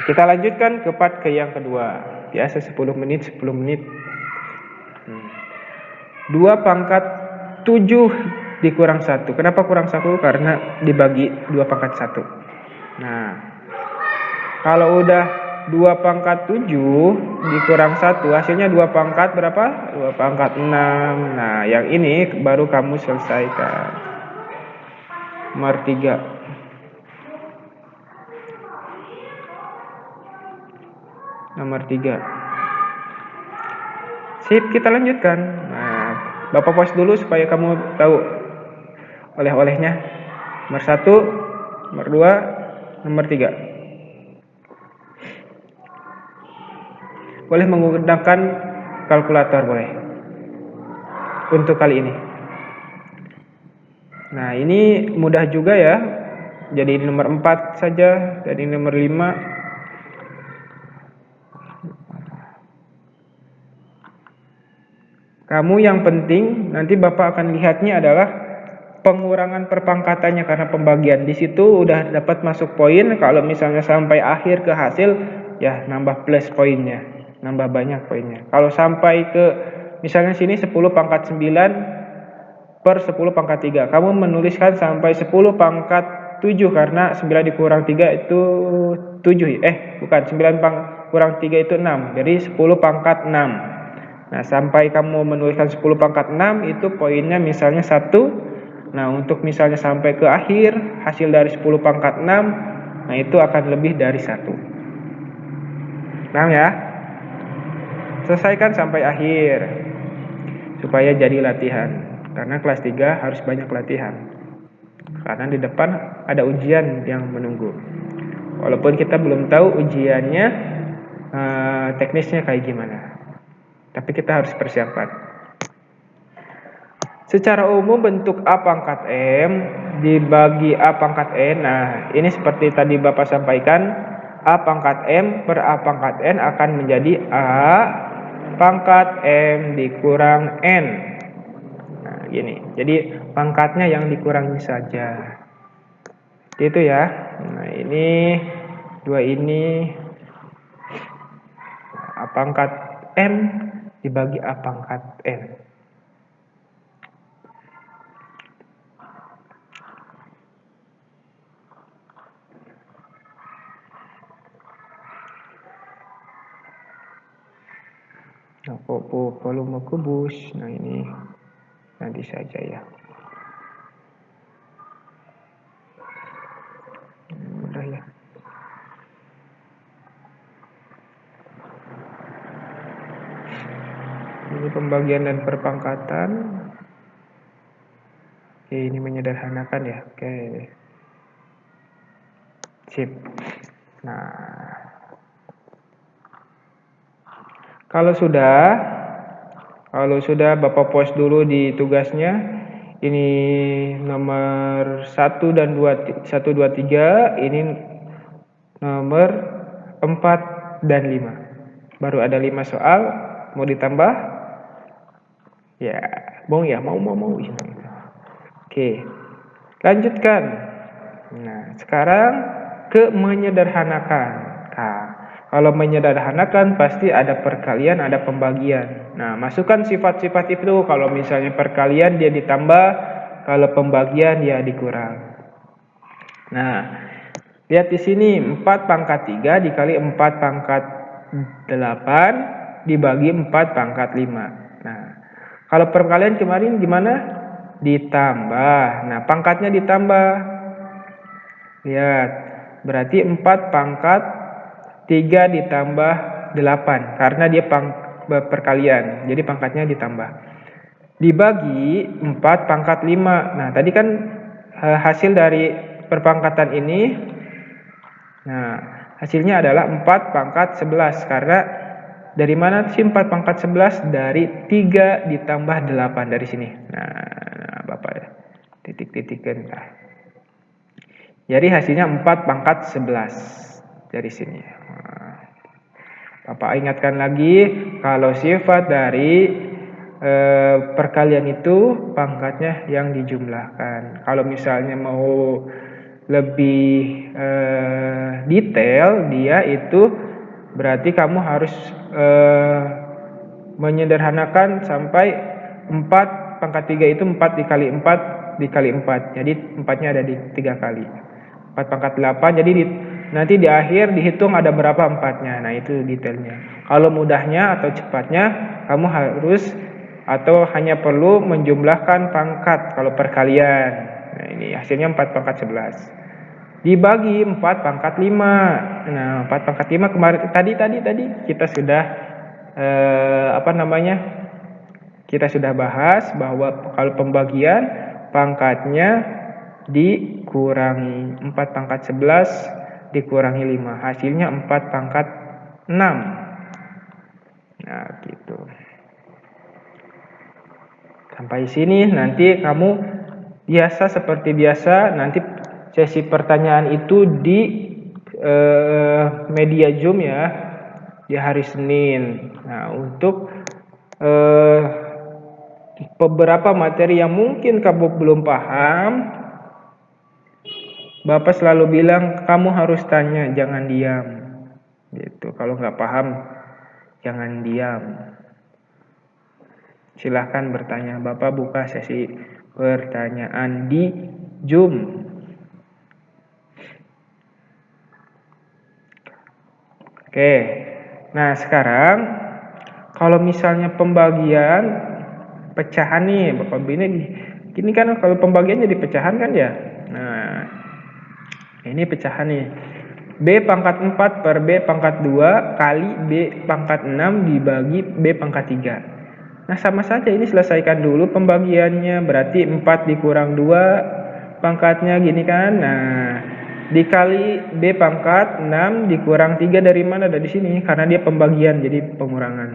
Kita lanjutkan ke part yang kedua. Biasa 10 menit, 10 menit. 2 pangkat 7 dikurang 1. Kenapa kurang 1? Karena dibagi 2 pangkat 1. Nah, kalau udah 2 pangkat 7 dikurang 1, hasilnya 2 pangkat berapa? 2 pangkat 6. Nah, yang ini baru kamu selesaikan. Nomor 3. Nomor 3. Sip, kita lanjutkan. Nah, Bapak pause dulu supaya kamu tahu oleh-olehnya. Nomor 1, nomor 2, nomor 3. Boleh menggunakan kalkulator, boleh. Untuk kali ini. Nah, ini mudah juga ya. Jadi nomor 4 saja, dan ini nomor 5. Kamu yang penting nanti Bapak akan lihatnya adalah pengurangan perpangkatannya karena pembagian. Di situ udah dapat masuk poin. Kalau misalnya sampai akhir ke hasil, ya nambah plus poinnya, nambah banyak poinnya. Kalau sampai ke misalnya sini 10 pangkat 9 per 10 pangkat 3, kamu menuliskan sampai 10 pangkat 7 karena 9 dikurang 3 itu 7. Bukan, 9 kurang 3 itu 6. Jadi 10 pangkat 6. Nah, sampai kamu menuliskan 10 pangkat 6 itu poinnya misalnya 1. Nah, untuk misalnya sampai ke akhir hasil dari 10 pangkat 6, nah itu akan lebih dari 1. Paham ya? Selesaikan sampai akhir supaya jadi latihan. Karena kelas 3 harus banyak latihan. Karena di depan ada ujian yang menunggu. Walaupun kita belum tahu ujiannya teknisnya kayak gimana. Tapi kita harus persiapan. Secara umum bentuk A pangkat M dibagi A pangkat N. Nah, ini seperti tadi Bapak sampaikan, A pangkat M per A pangkat N akan menjadi A pangkat M dikurang N. Nah, gini. Jadi pangkatnya yang dikurangi saja. Gitu ya. Nah, ini 2 ini A pangkat M dibagi A pangkat N. Nah, volume kubus. Nah, ini nanti saja ya. Mudah ya. Ini pembagian dan perpangkatan. Oke, ini menyederhanakan ya. Oke. Sip. Nah, kalau sudah Bapak pause dulu di tugasnya. Ini nomor 1 dan 2, 1, 2, 3. Ini nomor 4 dan 5. Baru ada 5 soal. Mau ditambah? Ya, mau ya, mau. Oke, lanjutkan. Nah, sekarang ke menyederhanakan. Nah, kalau menyederhanakan pasti ada perkalian, ada pembagian. Nah, masukkan sifat-sifat itu. Kalau misalnya perkalian dia ditambah, kalau pembagian dia dikurang. Nah, lihat di sini 4 pangkat 3 dikali 4 pangkat 8 dibagi 4 pangkat 5. Nah, kalau perkalian kemarin gimana? Ditambah. Nah, pangkatnya ditambah. Lihat, berarti 4 pangkat 3 ditambah 8 karena dia perkalian. Jadi pangkatnya ditambah. Dibagi 4 pangkat 5. Nah, tadi kan hasil dari perpangkatan ini. Nah, hasilnya adalah 4 pangkat 11 karena dari mana sih 4 pangkat 11? Dari 3 ditambah 8 dari sini. Nah, Bapak ya. Titik-titikkan. Jadi hasilnya 4 pangkat 11 dari sini. Bapak ingatkan lagi kalau sifat dari perkalian itu pangkatnya yang dijumlahkan. Kalau misalnya mau lebih detail, dia itu berarti kamu harus menyederhanakan sampai 4 pangkat 3 itu 4 dikali 4 dikali 4. Jadi 4-nya ada di 3 kali. 4 pangkat 8, jadi nanti di akhir dihitung ada berapa 4-nya. Nah, itu detailnya. Kalau mudahnya atau cepatnya, kamu harus atau hanya perlu menjumlahkan pangkat kalau perkalian. Nah, ini hasilnya 4 pangkat 11. Dibagi 4 pangkat 5. Nah, 4 pangkat 5 kemarin tadi kita sudah kita sudah bahas bahwa kalau pembagian pangkatnya dikurangi 4 pangkat 11 dikurangi 5, hasilnya 4 pangkat 6. Nah, gitu. Sampai sini nanti kamu seperti biasa, nanti sesi pertanyaan itu di media Zoom ya, di hari Senin. Nah, untuk beberapa materi yang mungkin kamu belum paham, Bapak selalu bilang kamu harus tanya, jangan diam. Gitu. Kalau nggak paham, jangan diam. Silahkan bertanya. Bapak buka sesi pertanyaan di Zoom. Oke. Nah, sekarang kalau misalnya pembagian pecahan nih, Bapak ini kan kalau pembagian jadi pecahan kan ya. Nah, ini pecahan nih. B pangkat 4 per B pangkat 2 kali B pangkat 6 dibagi B pangkat 3. Nah, sama saja ini selesaikan dulu pembagiannya. Berarti 4 dikurang 2 pangkatnya gini kan. Nah, dikali B pangkat 6 dikurang 3 dari mana? Dari sini. Karena dia pembagian jadi pengurangan.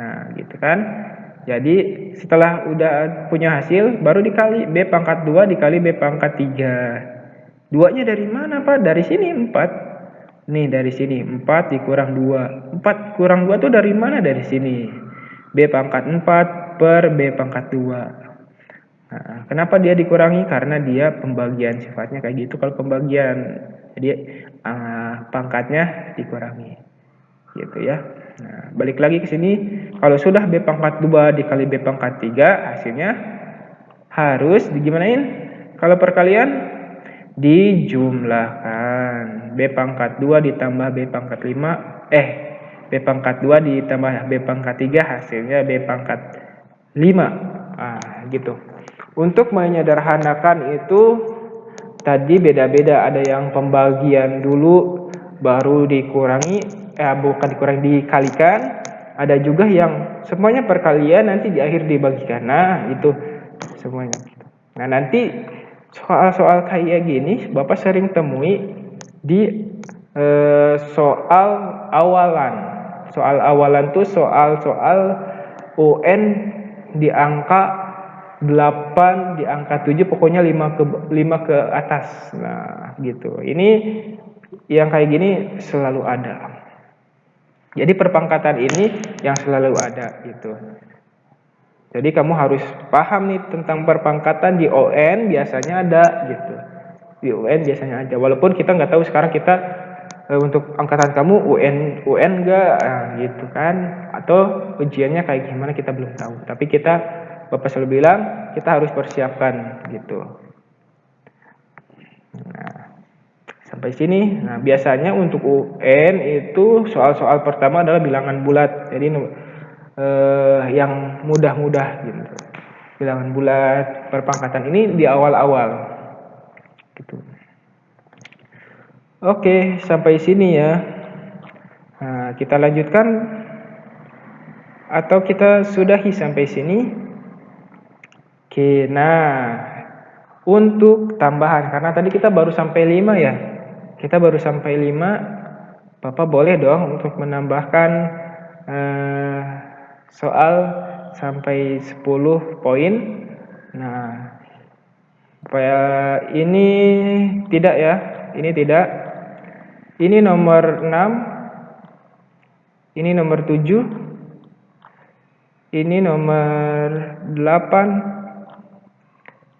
Nah, gitu kan. Jadi setelah udah punya hasil baru dikali B pangkat 2 dikali B pangkat 3. 2-nya dari mana, Pak? Dari sini 4. Nih, dari sini 4 dikurang 2. 4 kurang 2 tuh dari mana? Dari sini. B pangkat 4 per B pangkat 2. Nah, kenapa dia dikurangi? Karena dia pembagian, sifatnya kayak gitu kalau pembagian. Jadi pangkatnya dikurangi. Gitu ya. Nah, balik lagi ke sini. Kalau sudah B pangkat 2 dikali B pangkat 3, hasilnya harus digimanain? Kalau perkalian dijumlahkan. B pangkat 2 ditambah B pangkat 5 B pangkat 2 ditambah B pangkat 3 hasilnya B pangkat 5. Gitu. Untuk menyederhanakan itu tadi beda-beda, ada yang pembagian dulu baru dikurangi, bukan dikurangi, dikalikan. Ada juga yang semuanya perkalian nanti di akhir dibagikan. Nah, itu semuanya. Nah, nanti soal-soal kayak gini Bapak sering temui di soal awalan. Soal awalan tuh soal-soal UN di angka 8, di angka 7, pokoknya 5 ke atas. Nah, gitu. Ini yang kayak gini selalu ada. Jadi perpangkatan ini yang selalu ada gitu. Jadi kamu harus paham nih tentang perpangkatan. Di UN biasanya ada gitu. Di UN biasanya ada. Walaupun kita nggak tahu sekarang kita untuk angkatan kamu UN enggak gitu kan. Atau ujiannya kayak gimana kita belum tahu. Tapi Bapak selalu bilang kita harus persiapkan gitu. Nah, sampai sini. Nah, biasanya untuk UN itu soal-soal pertama adalah bilangan bulat. Jadi yang mudah-mudah gitu. Bilangan bulat, perpangkatan ini di awal-awal gitu. Oke, sampai sini ya. Nah, kita lanjutkan atau kita sudahi sampai sini. Oke, nah untuk tambahan, karena tadi kita baru sampai 5 ya. Kita baru sampai 5. Bapak boleh dong untuk menambahkan soal sampai 10 poin. Nah, supaya ini tidak ya. Ini tidak. Ini nomor 6. Ini nomor 7. Ini nomor 8.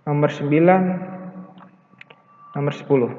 Nomor 9. Nomor 10.